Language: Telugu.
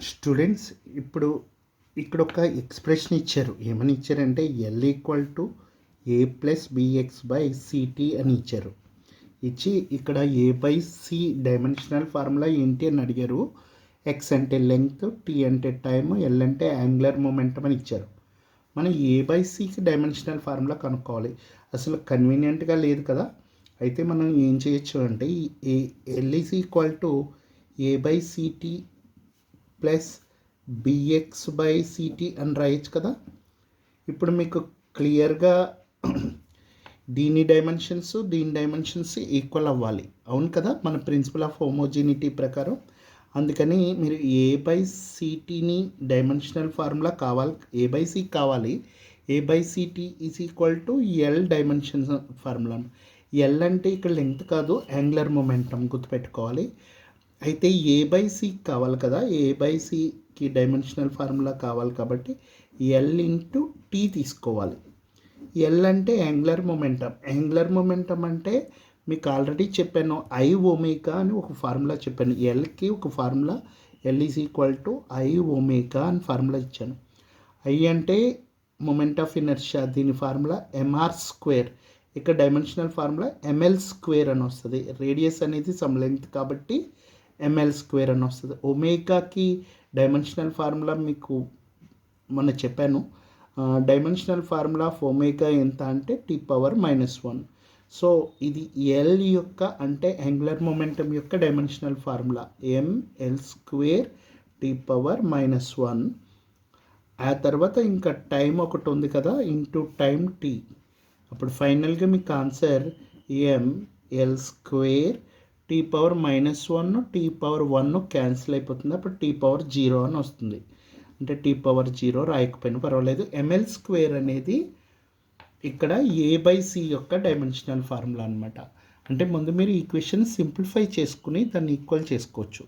స్టూడెంట్స్ ఇప్పుడు ఇక్కడ ఒక ఎక్స్ప్రెషన్ ఇచ్చారు. ఏమని ఇచ్చారంటే L equal to A plus BX by CT అని ఇచ్చారు. ఇచ్చి ఇక్కడ A by C dimensional formula ఏంటి అని అడిగారు. ఎక్స్ అంటే లెంగ్త్, టీ అంటే టైమ్, ఎల్ అంటే యాంగులర్ మొమెంటం అని ఇచ్చారు. మనం ఏ బై సికి డైమెన్షనల్ ఫార్ములా కనుక్కోవాలి. అసలు కన్వీనియంట్గా లేదు కదా. అయితే మనం ఏం చేయొచ్చు అంటే L is equal to A by CT plus BX by CT అని రాయొచ్చు కదా. ఇప్పుడు మీకు క్లియర్గా దీని డైమెన్షన్స్ ఈక్వల్ అవ్వాలి, అవును కదా, మన ప్రిన్సిపల్ ఆఫ్ హోమోజినిటీ ప్రకారం. అందుకని మీరు ఏ బై సిటీని డైమెన్షనల్ ఫార్ములా కావాలి, ఏ బై సి కావాలి. A by CT is equal to L dimension formula. L అంటే ఇక్కడ లెంగ్త్ కాదు, యాంగులర్ మొమెంటం గుర్తుపెట్టుకోవాలి. అయితే ఏ బై సి కావాలి కదా, ఏ బై సికి డైమెన్షనల్ ఫార్ములా కావాలి కాబట్టి ఎల్ ఇంటూ టీ తీసుకోవాలి. ఎల్ అంటే యాంగులర్ మొమెంటం అంటే మీకు ఆల్రెడీ చెప్పాను, ఐ ఒమేగా అని ఒక ఫార్ములా చెప్పాను. ఎల్కి ఒక formula L is equal to I omega అని ఫార్ములా ఇచ్చాను. ఐ అంటే మొమెంట్ ఆఫ్ ఇనర్షియా, దీని ఫార్ములా ఎంఆర్ స్క్వేర్. ఇక్కడ డైమెన్షనల్ ఫార్ములా ఎంఎల్ స్క్వేర్ అని వస్తుంది. రేడియస్ అనేది సమ్ లెంగ్త్ కాబట్టి ఎంఎల్ స్క్వేర్ అని వస్తుంది. ఒమేగాకి డైమెన్షనల్ ఫార్ములా మీకు మొన్న చెప్పాను. డైమెన్షనల్ ఫార్ములా ఆఫ్ ఒమేగా ఎంత అంటే T⁻⁻1. సో ఇది ఎల్ యొక్క అంటే యాంగులర్ మొమెంటం యొక్క dimensional formula ML square T⁻⁻1. ఆ తర్వాత ఇంకా టైం ఒకటి ఉంది కదా, ఇంటూ టైం టీ. అప్పుడు ఫైనల్గా మీకు answer ML square T⁻⁻1 T⁻1 cancel అయిపోతుంది. అప్పుడు T⁻0 అని వస్తుంది. అంటే T⁻0 రాయకపోయినా పర్వాలేదు. ఎంఎల్ స్క్వేర్ అనేది ఇక్కడ ఏ బై సి యొక్క డైమెన్షనల్ ఫార్ములా అనమాట. అంటే ముందు మీరు ఈక్వేషన్ సింప్లిఫై చేసుకుని దాన్ని ఈక్వల్ చేసుకోవచ్చు.